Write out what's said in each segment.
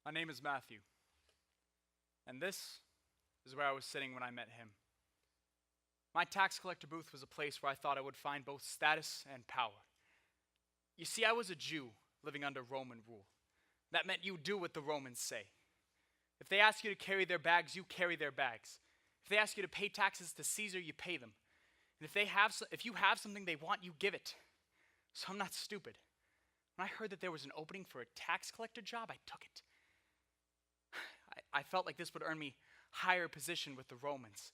My name is Matthew, and this is where I was sitting when I met him. My tax collector booth was a place where I thought I would find both status and power. You see, I was a Jew living under Roman rule. That meant you do what the Romans say. If they ask you to carry their bags, you carry their bags. If they ask you to pay taxes to Caesar, you pay them. And if you have something they want, you give it. So I'm not stupid. When I heard that there was an opening for a tax collector job, I took it. I felt like this would earn me higher position with the Romans,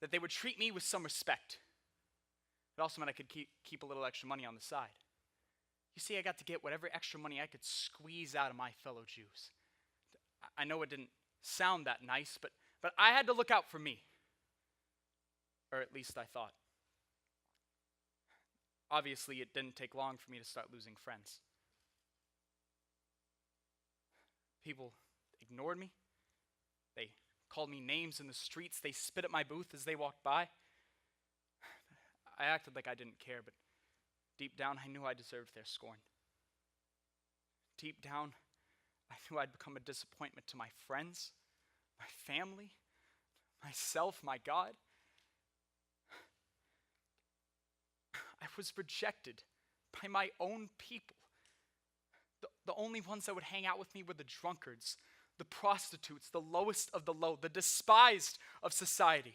that they would treat me with some respect. It also meant I could keep a little extra money on the side. You see, I got to get whatever extra money I could squeeze out of my fellow Jews. I know it didn't sound that nice, but I had to look out for me. Or at least I thought. Obviously, it didn't take long for me to start losing friends. People ignored me. They called me names in the streets. They spit at my booth as they walked by. I acted like I didn't care, but deep down, I knew I deserved their scorn. Deep down, I knew I'd become a disappointment to my friends, my family, myself, my God. I was rejected by my own people. The only ones that would hang out with me were the drunkards, the prostitutes, the lowest of the low, the despised of society,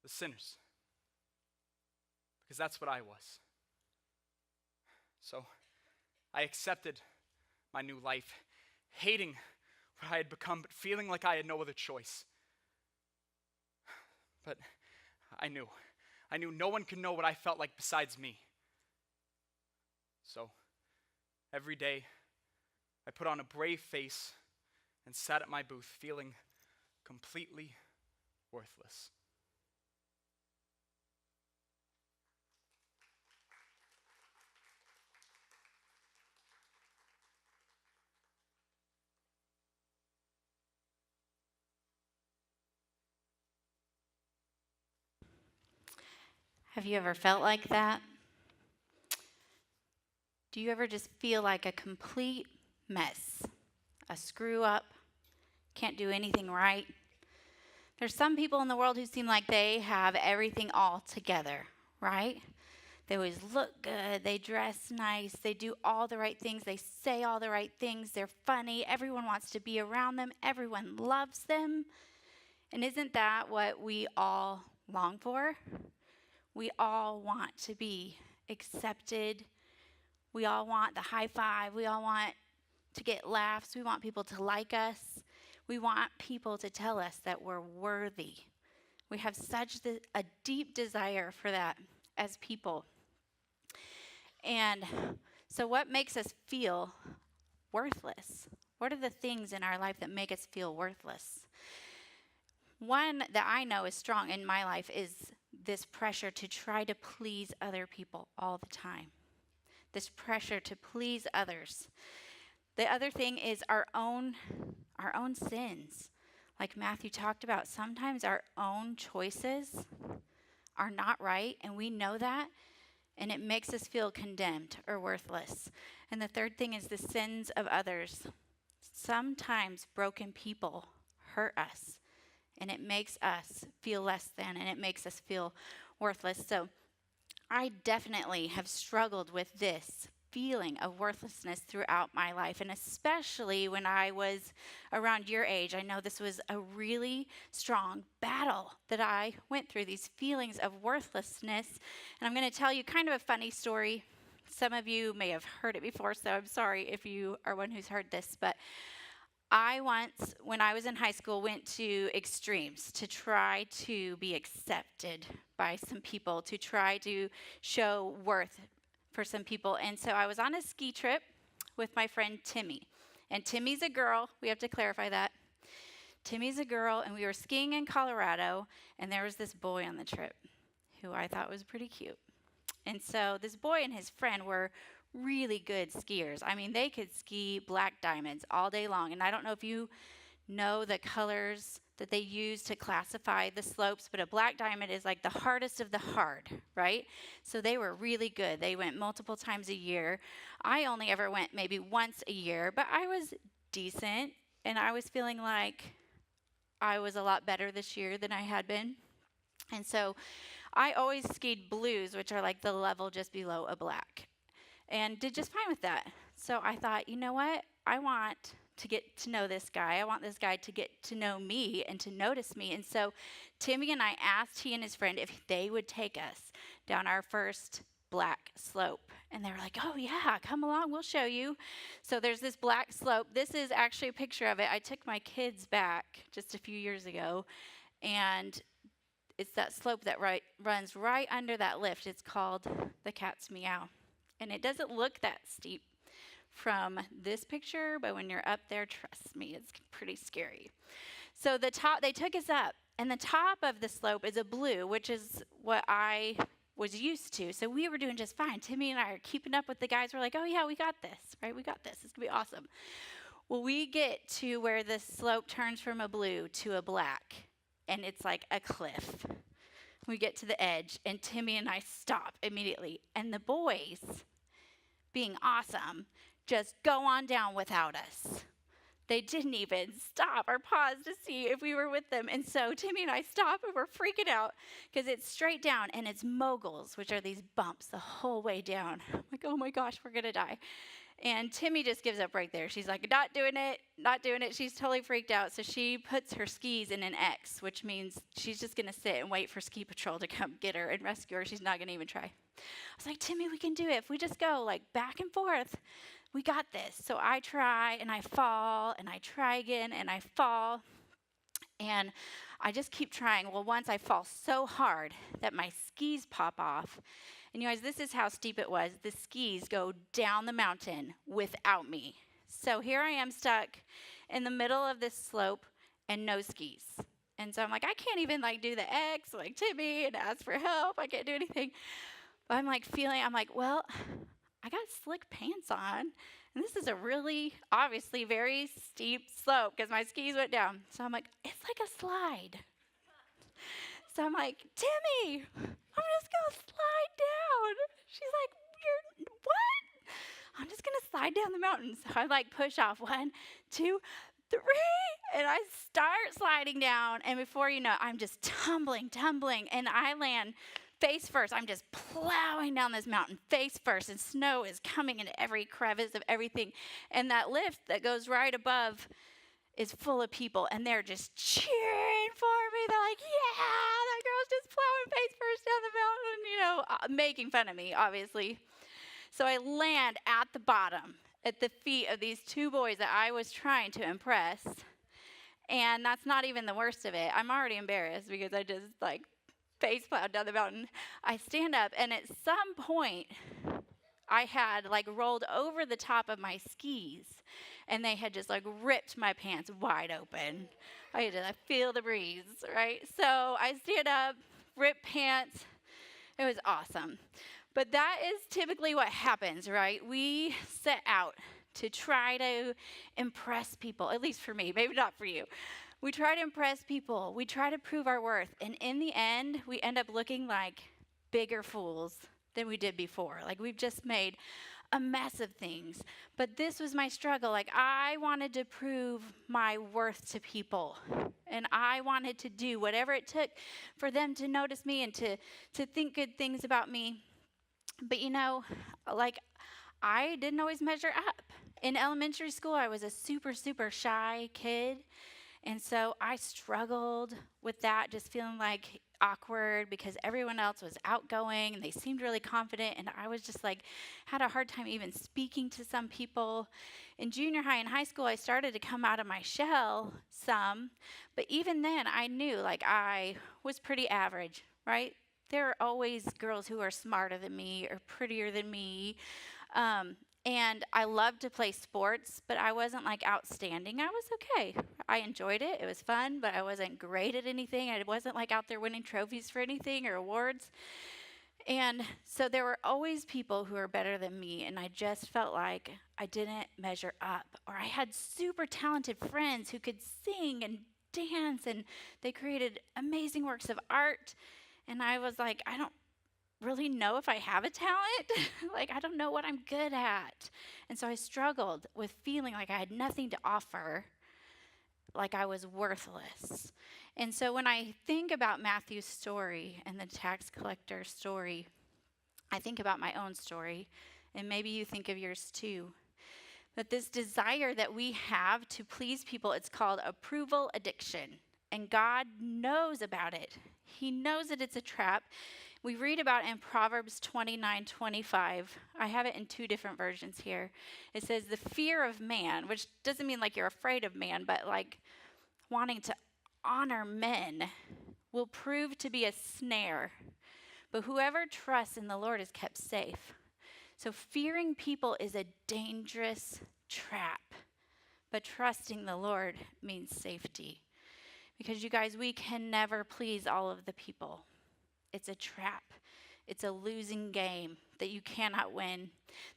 the sinners. Because that's what I was. So I accepted my new life, hating what I had become, but feeling like I had no other choice. But I knew no one could know what I felt like besides me. So every day, I put on a brave face and sat at my booth feeling completely worthless. Have you ever felt like that? Do you ever just feel like a complete mess, a screw up, can't do anything right? There's some people in the world who seem like they have everything all together, right? They always look good, they dress nice, they do all the right things, they say all the right things, they're funny, everyone wants to be around them, everyone loves them. And isn't that what we all long for? We all want to be accepted. We all want the high five. We all want to get laughs. We want people to like us. We want people to tell us that we're worthy. We have such a deep desire for that as people. And so what makes us feel worthless? What are the things in our life that make us feel worthless? One that I know is strong in my life is this pressure to try to please other people all the time. This pressure to please others. The other thing is our own sins. Like Matthew talked about, sometimes our own choices are not right, and we know that, and it makes us feel condemned or worthless. And the third thing is the sins of others. Sometimes broken people hurt us, and it makes us feel less than, and it makes us feel worthless. So I definitely have struggled with this feeling of worthlessness throughout my life, and especially when I was around your age. I know this was a really strong battle that I went through, these feelings of worthlessness. And I'm going to tell you kind of a funny story. Some of you may have heard it before, so I'm sorry if you are one who's heard this, but I once, when I was in high school, went to extremes to try to be accepted by some people, to try to show worth for some people. And so I was on a ski trip with my friend Timmy. And Timmy's a girl. We have to clarify that. Timmy's a girl, and we were skiing in Colorado, and there was this boy on the trip who I thought was pretty cute. And so this boy and his friend were really good skiers. I mean, they could ski black diamonds all day long. And I don't know if you know the colors that they use to classify the slopes, but a black diamond is like the hardest of the hard, right? So they were really good. They went multiple times a year. I only ever went maybe once a year, but I was decent, and I was feeling like I was a lot better this year than I had been. And so I always skied blues, which are like the level just below a black, and did just fine with that. So I thought, you know what? I want to get to know this guy. I want this guy to get to know me and to notice me. And so Timmy and I asked he and his friend if they would take us down our first black slope. And they were like, oh, yeah, come along. We'll show you. So there's this black slope. This is actually a picture of it. I took my kids back just a few years ago, and it's that slope that runs right under that lift. It's called the Cat's Meow. And it doesn't look that steep from this picture, but when you're up there, trust me, it's pretty scary. So they took us up, and the top of the slope is a blue, which is what I was used to. So we were doing just fine. Timmy and I are keeping up with the guys. We're like, oh yeah, we got this, right? We got this. It's gonna be awesome. Well, we get to where the slope turns from a blue to a black, and it's like a cliff. We get to the edge, and Timmy and I stop immediately. And the boys, being awesome, just go on down without us. They didn't even stop or pause to see if we were with them. And so Timmy and I stop, and we're freaking out because it's straight down, and it's moguls, which are these bumps the whole way down. I'm like, oh my gosh, we're going to die. And Timmy just gives up right there. She's like, not doing it, not doing it. She's totally freaked out. So she puts her skis in an X, which means she's just going to sit and wait for ski patrol to come get her and rescue her. She's not going to even try. I was like, Timmy, we can do it. If we just go like back and forth, we got this. So I try, and I fall, and I try again, and I fall. And I just keep trying. Well, once I fall so hard that my skis pop off. And you guys, this is how steep it was. The skis go down the mountain without me. So here I am stuck in the middle of this slope and no skis. And so I'm like, I can't even like do the X like Timmy and ask for help. I can't do anything. But I'm like well, I got slick pants on. And this is a really, obviously, very steep slope because my skis went down. So I'm like, it's like a slide. So I'm like, Timmy, I'm just going to slide down. She's like, you're what? I'm just going to slide down the mountain. So I like push off 1, 2, 3, and I start sliding down. And before you know, I'm just tumbling, and I land face first. I'm just plowing down this mountain face first, and snow is coming into every crevice of everything. And that lift that goes right above is full of people, and they're just cheering for me. They're like, yeah, that girl's just plowing face first down the mountain, making fun of me, obviously. So I land at the bottom, at the feet of these 2 boys that I was trying to impress. And that's not even the worst of it. I'm already embarrassed because I just like face plowed down the mountain. I stand up, and at some point, I had like rolled over the top of my skis, and they had just like ripped my pants wide open. I had to feel the breeze, right? So I stand up, rip pants. It was awesome. But that is typically what happens, right? We set out to try to impress people, at least for me, maybe not for you. We try to impress people. We try to prove our worth. And in the end, we end up looking like bigger fools than we did before. Like we've just made a mess of things. But this was my struggle. Like I wanted to prove my worth to people. And I wanted to do whatever it took for them to notice me and to think good things about me. But like I didn't always measure up. In elementary school, I was a super, super shy kid. And so I struggled with that, just feeling like awkward because everyone else was outgoing and they seemed really confident. And I was just like, had a hard time even speaking to some people. In junior high and high school, I started to come out of my shell some. But even then, I knew like I was pretty average, right? There are always girls who are smarter than me or prettier than me. And I loved to play sports, but I wasn't like outstanding. I was okay. I enjoyed it. It was fun, but I wasn't great at anything. I wasn't like out there winning trophies for anything or awards. And so there were always people who were better than me, and I just felt like I didn't measure up. Or I had super talented friends who could sing and dance, and they created amazing works of art. And I was like, I don't really know if I have a talent. Like, I don't know what I'm good at. And so I struggled with feeling like I had nothing to offer, like I was worthless. And so when I think about Matthew's story and the tax collector's story, I think about my own story, and maybe you think of yours too. But this desire that we have to please people, it's called approval addiction. And God knows about it. He knows that it's a trap. We read about in Proverbs 29:25. I have it in two different versions here. It says, the fear of man, which doesn't mean like you're afraid of man, but like wanting to honor men, will prove to be a snare. But whoever trusts in the Lord is kept safe. So fearing people is a dangerous trap, but trusting the Lord means safety. Because you guys, we can never please all of the people. It's a trap. It's a losing game that you cannot win.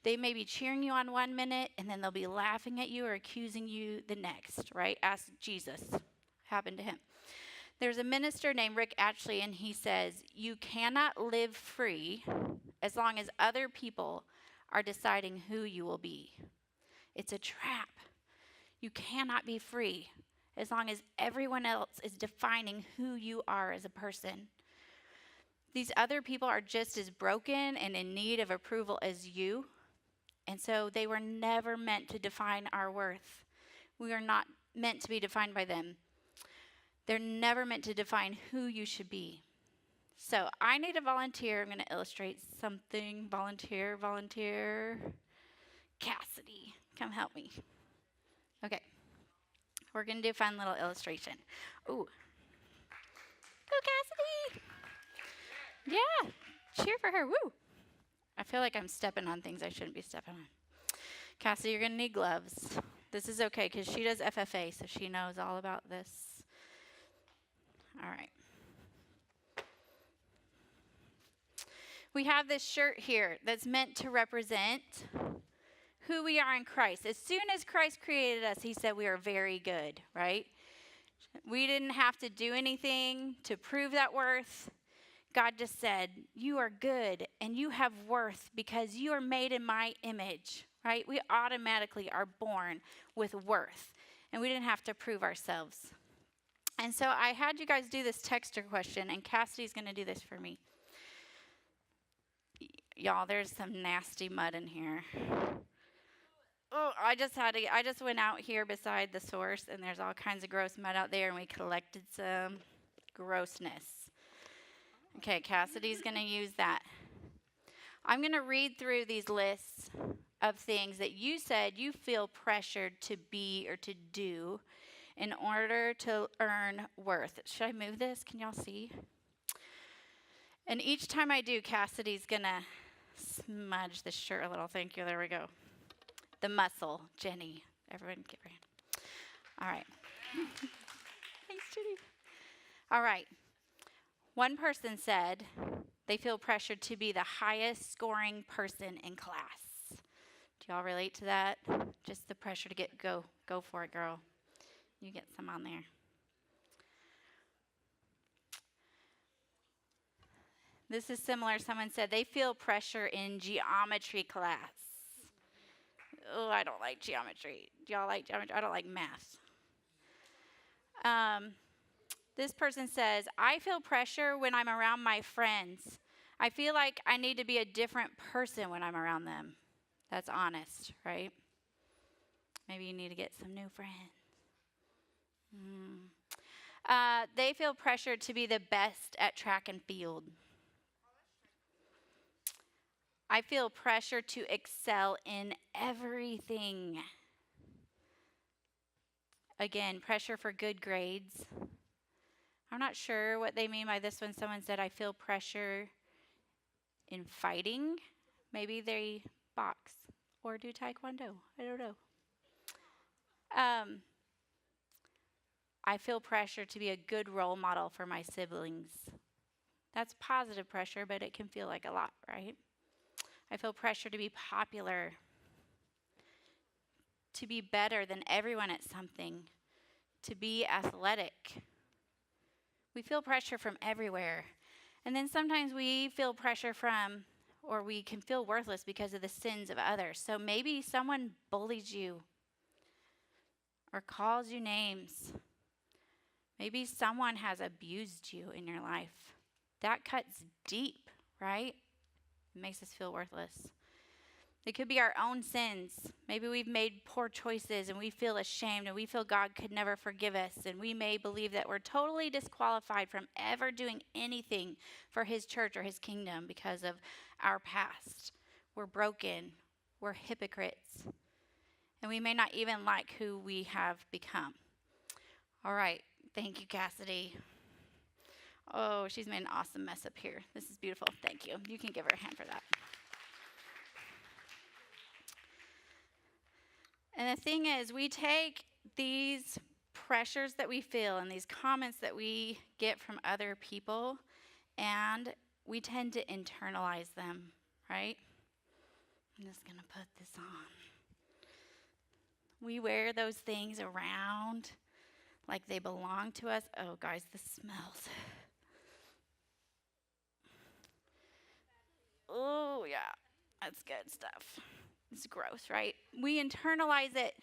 They may be cheering you on 1 minute, and then they'll be laughing at you or accusing you the next, right? Ask Jesus. Happened to him. There's a minister named Rick Ashley, and he says, you cannot live free as long as other people are deciding who you will be. It's a trap. You cannot be free as long as everyone else is defining who you are as a person. These other people are just as broken and in need of approval as you, and so they were never meant to define our worth. We are not meant to be defined by them. They're never meant to define who you should be. So I need a volunteer. I'm going to illustrate something. Volunteer. Cassidy, come help me. Okay. We're going to do a fun little illustration. Ooh. Go, Cassidy. Yeah. Cheer for her. Woo. I feel like I'm stepping on things I shouldn't be stepping on. Cassidy, you're going to need gloves. This is okay because she does FFA, so she knows all about this. All right. We have this shirt here that's meant to represent who we are in Christ. As soon as Christ created us, he said we are very good, right? We didn't have to do anything to prove that worth. God just said, you are good and you have worth because you are made in my image, right? We automatically are born with worth, and we didn't have to prove ourselves. And so I had you guys do this texter question, and Cassidy's going to do this for me. Y'all, there's some nasty mud in here. Oh, I just went out here beside the source, and there's all kinds of gross mud out there, and we collected some grossness. Okay, Cassidy's going to use that. I'm going to read through these lists of things that you said you feel pressured to be or to do in order to earn worth. Should I move this? Can y'all see? And each time I do, Cassidy's going to smudge this shirt a little. Thank you. There we go. The muscle, Jenny. Everyone give her a hand. All right. Thanks, Jenny. All right. One person said they feel pressured to be the highest scoring person in class. Do y'all relate to that? Just the pressure to go for it, girl. You get some on there. This is similar. Someone said they feel pressure in geometry class. Oh, I don't like geometry. Do y'all like geometry? I don't like math. This person says, I feel pressure when I'm around my friends. I feel like I need to be a different person when I'm around them. That's honest, right? Maybe you need to get some new friends. They feel pressured to be the best at track and field. I feel pressure to excel in everything. Again, pressure for good grades. I'm not sure what they mean by this one. Someone said, I feel pressure in fighting. Maybe they box or do taekwondo. I don't know. I feel pressure to be a good role model for my siblings. That's positive pressure, but it can feel like a lot, right? I feel pressure to be popular, to be better than everyone at something, to be athletic. We feel pressure from everywhere. And then sometimes we feel pressure from, or we can feel worthless because of the sins of others. So maybe someone bullies you or calls you names. Maybe someone has abused you in your life. That cuts deep, right? It makes us feel worthless. It could be our own sins. Maybe we've made poor choices and we feel ashamed and we feel God could never forgive us. And we may believe that we're totally disqualified from ever doing anything for his church or his kingdom because of our past. We're broken. We're hypocrites. And we may not even like who we have become. All right. Thank you, Cassidy. Oh, she's made an awesome mess up here. This is beautiful. Thank you. You can give her a hand for that. And the thing is, we take these pressures that we feel and these comments that we get from other people, and we tend to internalize them, right? I'm just going to put this on. We wear those things around like they belong to us. Oh, guys, this smells. Oh, yeah, that's good stuff. It's gross, right? We internalize it,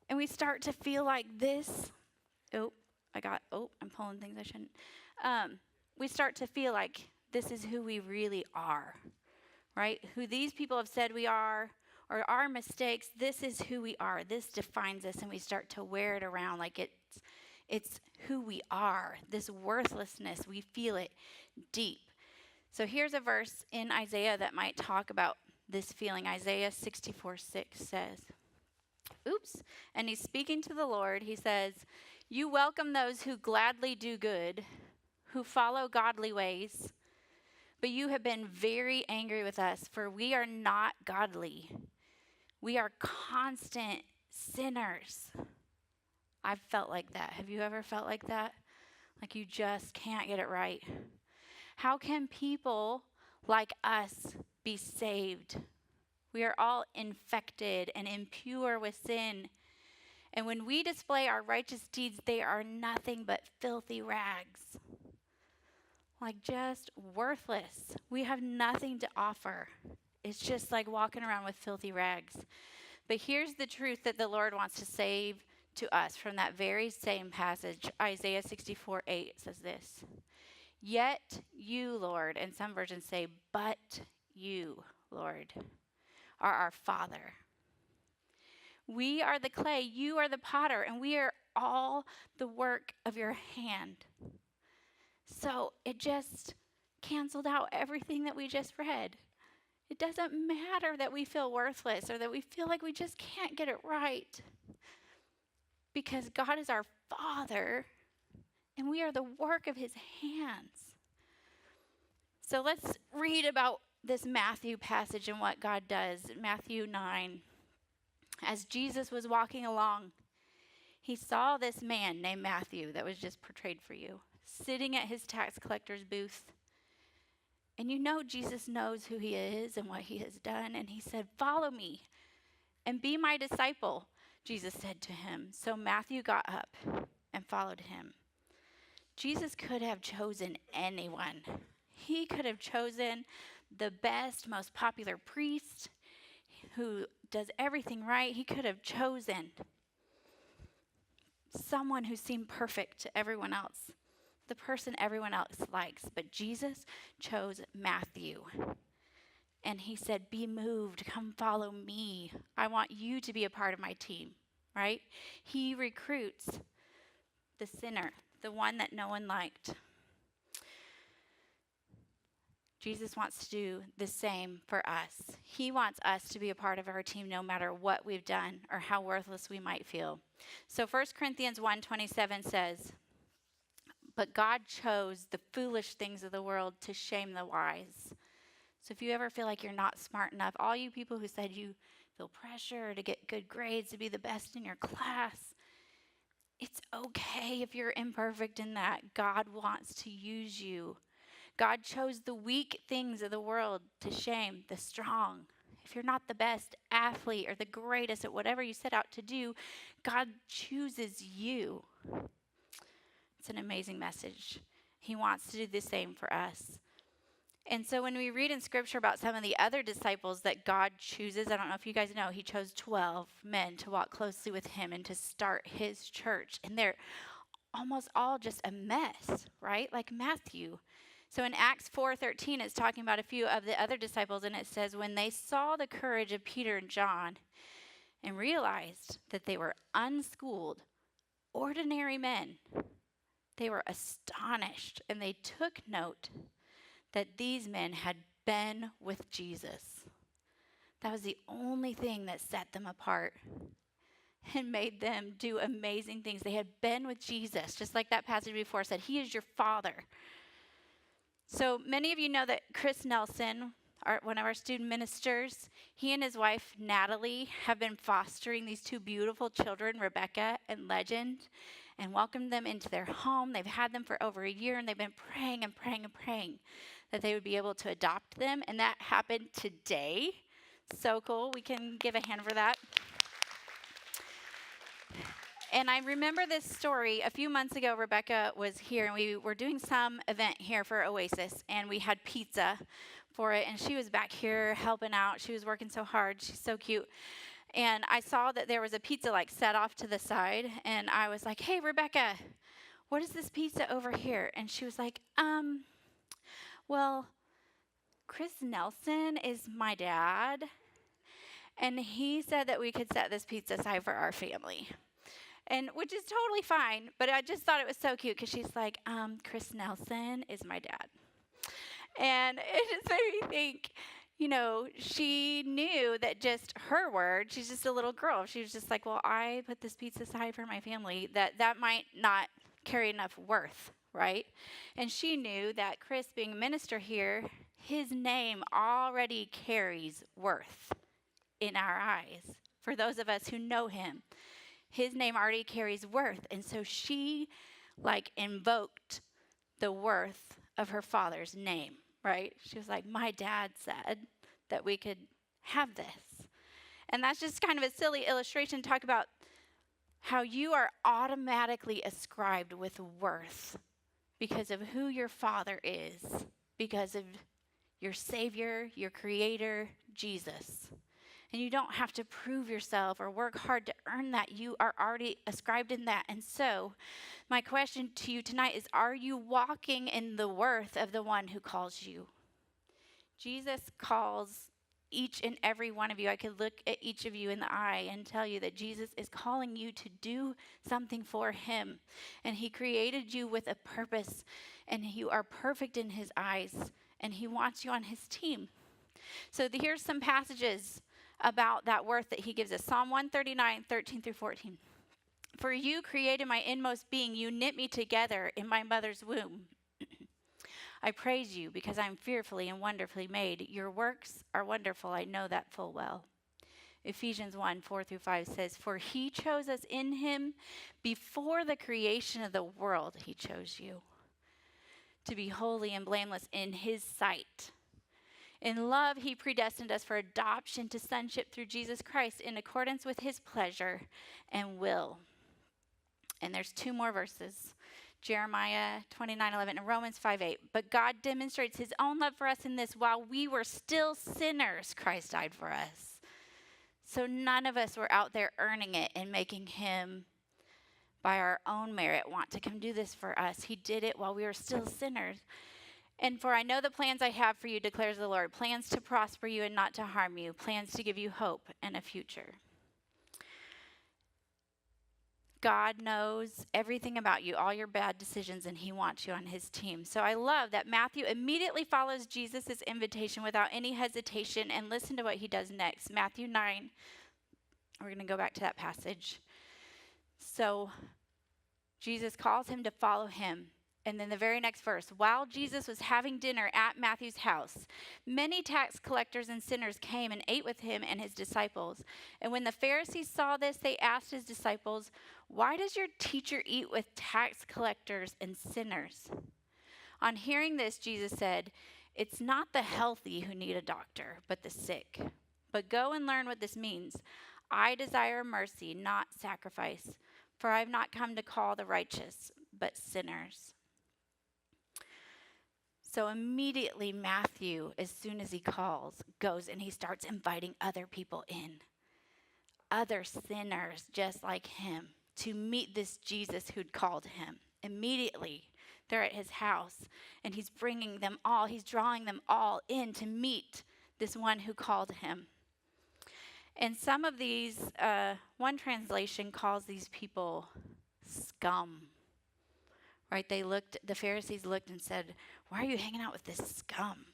and we start to feel like this. I'm pulling things I shouldn't. We start to feel like this is who we really are, right? Who these people have said we are, or our mistakes, this is who we are. This defines us, and we start to wear it around like it's who we are. This worthlessness, we feel it deep. So here's a verse in Isaiah that might talk about this feeling. Isaiah 64:6 says, and he's speaking to the Lord. He says, "You welcome those who gladly do good, who follow godly ways, but you have been very angry with us, for we are not godly. We are constant sinners." I've felt like that. Have you ever felt like that? Like you just can't get it right. How can people like us be saved? We are all infected and impure with sin. And when we display our righteous deeds, they are nothing but filthy rags. Like just worthless. We have nothing to offer. It's just like walking around with filthy rags. But here's the truth that the Lord wants to say to us from that very same passage. Isaiah 64:8 says this. "Yet you, Lord," and some versions say, "but you, Lord, are our Father. We are the clay, you are the potter, and we are all the work of your hand." So it just canceled out everything that we just read. It doesn't matter that we feel worthless or that we feel like we just can't get it right, because God is our Father, and we are the work of his hands. So let's read about this Matthew passage and what God does. Matthew 9. As Jesus was walking along, he saw this man named Matthew that was just portrayed for you, sitting at his tax collector's booth. And you know Jesus knows who he is and what he has done. And he said, "Follow me and be my disciple," Jesus said to him. So Matthew got up and followed him. Jesus could have chosen anyone. He could have chosen the best, most popular priest who does everything right. He could have chosen someone who seemed perfect to everyone else, the person everyone else likes. But Jesus chose Matthew. And he said, "Be moved, come follow me. I want you to be a part of my team," right? He recruits the sinner, the one that no one liked. Jesus wants to do the same for us. He wants us to be a part of our team no matter what we've done or how worthless we might feel. So 1 Corinthians 1:27 says, "But God chose the foolish things of the world to shame the wise." So if you ever feel like you're not smart enough, all you people who said you feel pressure to get good grades, to be the best in your class, it's okay if you're imperfect in that. God wants to use you. God chose the weak things of the world to shame the strong. If you're not the best athlete or the greatest at whatever you set out to do, God chooses you. It's an amazing message. He wants to do the same for us. And so when we read in Scripture about some of the other disciples that God chooses, I don't know if you guys know, he chose 12 men to walk closely with him and to start his church. And they're almost all just a mess, right? Like Matthew. So in Acts 4:13, it's talking about a few of the other disciples, and it says, when they saw the courage of Peter and John and realized that they were unschooled, ordinary men, they were astonished, and they took note that these men had been with Jesus. That was the only thing that set them apart and made them do amazing things. They had been with Jesus, just like that passage before said, he is your Father. So many of you know that Chris Nelson, one of our student ministers, he and his wife, Natalie, have been fostering these two beautiful children, Rebecca and Legend, and welcomed them into their home. They've had them for over a year, and they've been praying and praying and praying that they would be able to adopt them, and that happened today. So cool. We can give a hand for that. And I remember this story. A few months ago, Rebecca was here, and we were doing some event here for Oasis, and we had pizza for it, and she was back here helping out. She was working so hard. She's so cute. And I saw that there was a pizza like set off to the side, and I was like, hey, Rebecca, what is this pizza over here? And she was like, well, Chris Nelson is my dad, and he said that we could set this pizza aside for our family. And which is totally fine, but I just thought it was so cute because she's like, Chris Nelson is my dad. And it just made me think, you know, she knew that just her word, she's just a little girl. She was just like, well, I put this pizza aside for my family, that might not carry enough worth, right? And she knew that Chris being a minister here, his name already carries worth in our eyes for those of us who know him. His name already carries worth. And so she invoked the worth of her father's name, right? She was like, my dad said that we could have this. And that's just kind of a silly illustration to talk about how you are automatically ascribed with worth because of who your father is, because of your Savior, your Creator, Jesus. And you don't have to prove yourself or work hard to earn that. You are already ascribed in that. And so my question to you tonight is, are you walking in the worth of the one who calls you? Jesus calls each and every one of you. I could look at each of you in the eye and tell you that Jesus is calling you to do something for him. And he created you with a purpose, and you are perfect in his eyes, and he wants you on his team. So here's some passages about that worth that he gives us. Psalm 139, 13 through 14. For you created my inmost being. You knit me together in my mother's womb. I praise you because I'm fearfully and wonderfully made. Your works are wonderful. I know that full well. Ephesians 1, 4 through 5 says, for he chose us in him before the creation of the world. He chose you to be holy and blameless in his sight. In love, he predestined us for adoption to sonship through Jesus Christ in accordance with his pleasure and will. And there's two more verses. Jeremiah 29:11 and Romans 5:8. But God demonstrates his own love for us in this: while we were still sinners, Christ died for us. So none of us were out there earning it and making him, by our own merit, want to come do this for us. He did it while we were still sinners. And for I know the plans I have for you, declares the Lord, plans to prosper you and not to harm you, plans to give you hope and a future. God knows everything about you, all your bad decisions, and he wants you on his team. So I love that Matthew immediately follows Jesus' invitation without any hesitation, and listen to what he does next. Matthew 9, we're going to go back to that passage. So Jesus calls him to follow him. And then the very next verse, while Jesus was having dinner at Matthew's house, many tax collectors and sinners came and ate with him and his disciples. And when the Pharisees saw this, they asked his disciples, why does your teacher eat with tax collectors and sinners? On hearing this, Jesus said, it's not the healthy who need a doctor, but the sick. But go and learn what this means. I desire mercy, not sacrifice, for I have not come to call the righteous, but sinners. So immediately Matthew, as soon as he calls, goes and he starts inviting other people in, other sinners just like him, to meet this Jesus who'd called him. Immediately, they're at his house, and he's bringing them all, he's drawing them all in to meet this one who called him. And some of these, one translation calls these people scum. Right? The Pharisees looked and said, "Why are you hanging out with this scum?"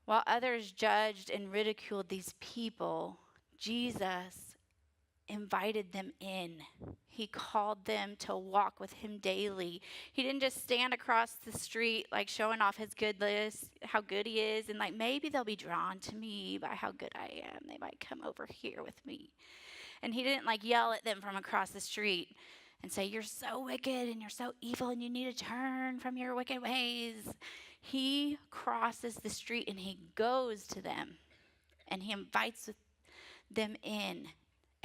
While others judged and ridiculed these people, Jesus invited them in. He called them to walk with him daily. He didn't just stand across the street like showing off his goodness, how good he is, and like maybe they'll be drawn to me by how good I am. They might come over here with me. And he didn't like yell at them from across the street and say, "You're so wicked and you're so evil and you need to turn from your wicked ways." He crosses the street and he goes to them and he invites them in.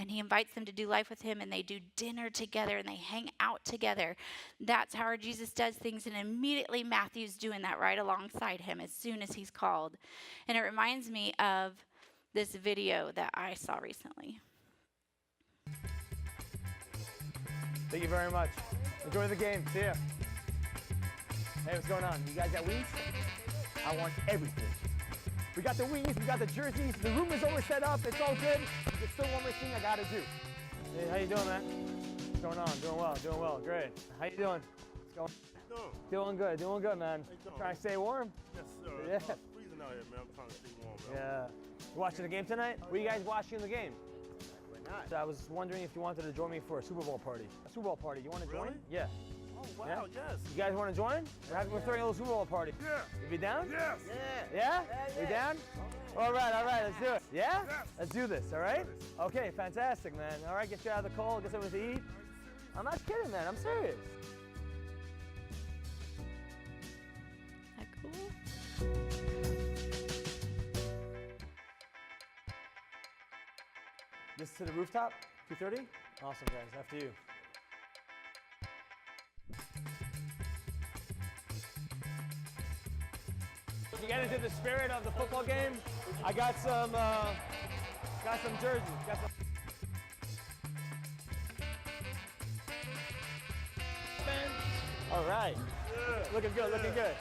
And he invites them to do life with him, and they do dinner together, and they hang out together. That's how our Jesus does things, and immediately Matthew's doing that right alongside him as soon as he's called. And it reminds me of this video that I saw recently. Thank you very much. Enjoy the game. See ya. Hey, what's going on? You guys got wings? I want everything. We got the wings, we got the jerseys, the room is over set up, it's all good. There's still one more thing I gotta do. Hey, how you doing, man? What's going on? Doing well, great. How you doing? What's going? Doing good, man. Trying to stay warm? Yes, sir. Yeah. It's freezing out here, man. I'm trying to stay warm, man. Yeah. You watching the game tonight? What are you guys watching the game? Why not? So I was wondering if you wanted to join me for a Super Bowl party. A Super Bowl party, you want to join? Really? Yeah. Oh, wow, yes. You guys want to join? We're throwing a little Super Bowl party. Yeah. You be down? Yes. Yeah? We down? All right, let's do it. Yeah? Yes. Let's do this, all right? Okay, fantastic, man. All right, get you out of the cold, get something to eat. I'm not kidding, man. I'm serious. Is that cool? This to the rooftop, 2:30? Awesome, guys. After you. To get into the spirit of the football game, I got some jerseys. All right. Yeah. Looking good. Yeah.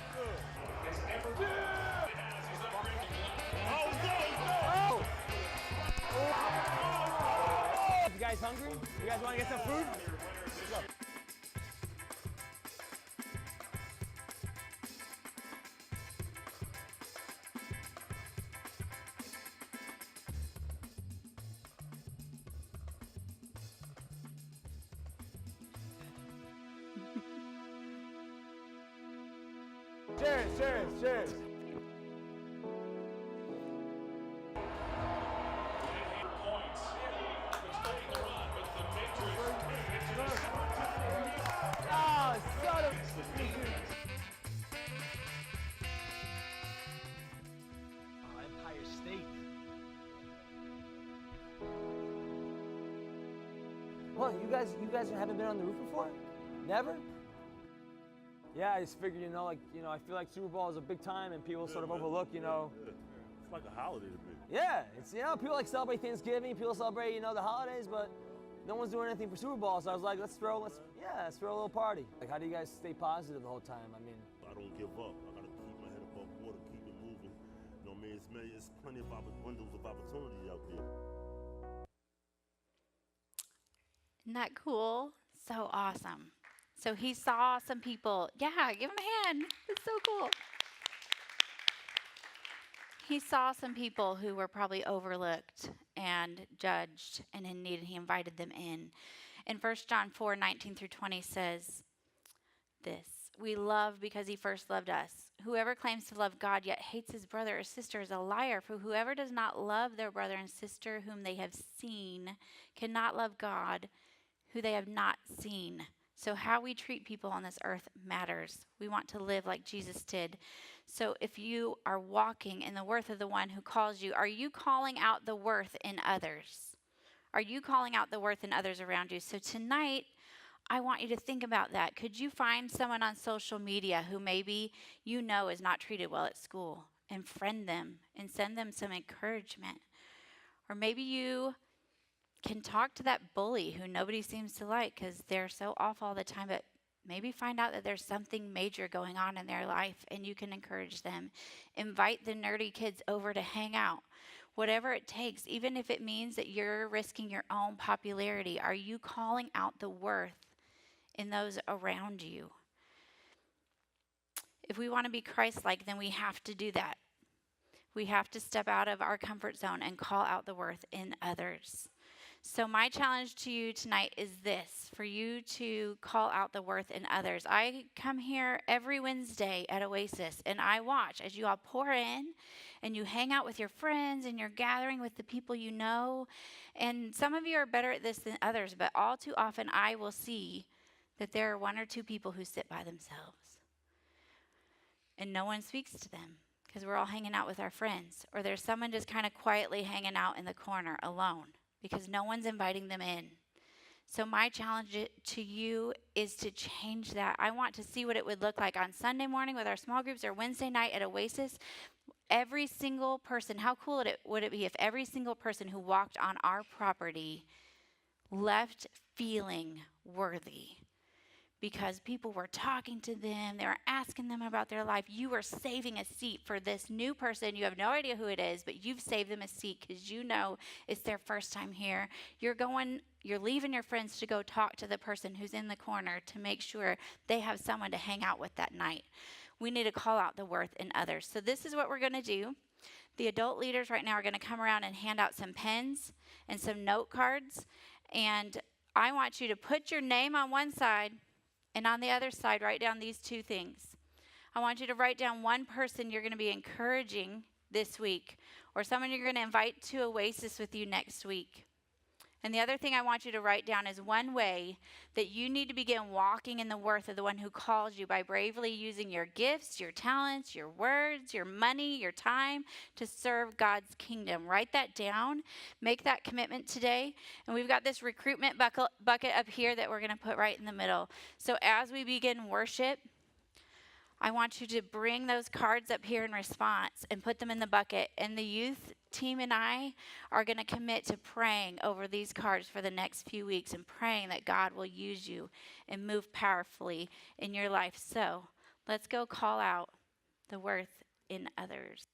Oh! You guys hungry? You guys want to get some food? Let's go. Cheers. Oh, son of... Empire State. What, you guys haven't been on the roof before? Never? Yeah, I just figured, I feel like Super Bowl is a big time and people sort of overlook, Yeah. It's like a holiday to me. Yeah, it's, people like celebrate Thanksgiving, people celebrate, the holidays, but no one's doing anything for Super Bowl, so I was like, let's throw a little party. Like, how do you guys stay positive the whole time? I mean, I don't give up. I gotta keep my head above water, keep it moving. It's plenty of windows of opportunity out there. Isn't that cool? So awesome. So he saw some people. Yeah, give him a hand. It's so cool. He saw some people who were probably overlooked and judged and in need, and he invited them in. And 1 John 4:19-20 says this: "We love because he first loved us. Whoever claims to love God yet hates his brother or sister is a liar, for whoever does not love their brother and sister whom they have seen cannot love God who they have not seen." So how we treat people on this earth matters. We want to live like Jesus did. So if you are walking in the worth of the one who calls you, are you calling out the worth in others? Are you calling out the worth in others around you? So tonight, I want you to think about that. Could you find someone on social media who maybe you know is not treated well at school and friend them and send them some encouragement? Or maybe you can talk to that bully who nobody seems to like because they're so off all the time, but maybe find out that there's something major going on in their life and you can encourage them. Invite the nerdy kids over to hang out. Whatever it takes, even if it means that you're risking your own popularity, are you calling out the worth in those around you? If we want to be Christ-like, then we have to do that. We have to step out of our comfort zone and call out the worth in others. So my challenge to you tonight is this, for you to call out the worth in others. I come here every Wednesday at Oasis, and I watch as you all pour in, and you hang out with your friends, and you're gathering with the people you know. And some of you are better at this than others, but all too often I will see that there are one or two people who sit by themselves, and no one speaks to them because we're all hanging out with our friends. Or there's someone just kind of quietly hanging out in the corner alone, because no one's inviting them in. So my challenge to you is to change that. I want to see what it would look like on Sunday morning with our small groups or Wednesday night at Oasis. Every single person, how cool would it be if every single person who walked on our property left feeling worthy? Because people were talking to them, they were asking them about their life. You were saving a seat for this new person. You have no idea who it is, but you've saved them a seat because you know it's their first time here. You're leaving your friends to go talk to the person who's in the corner to make sure they have someone to hang out with that night. We need to call out the worth in others. So this is what we're going to do. The adult leaders right now are going to come around and hand out some pens and some note cards. And I want you to put your name on one side, and on the other side, write down these two things. I want you to write down one person you're going to be encouraging this week, or someone you're going to invite to Oasis with you next week. And the other thing I want you to write down is one way that you need to begin walking in the worth of the one who calls you by bravely using your gifts, your talents, your words, your money, your time to serve God's kingdom. Write that down. Make that commitment today. And we've got this recruitment bucket up here that we're going to put right in the middle. So as we begin worship, I want you to bring those cards up here in response and put them in the bucket. And the youth team and I are going to commit to praying over these cards for the next few weeks and praying that God will use you and move powerfully in your life. So let's go call out the worth in others.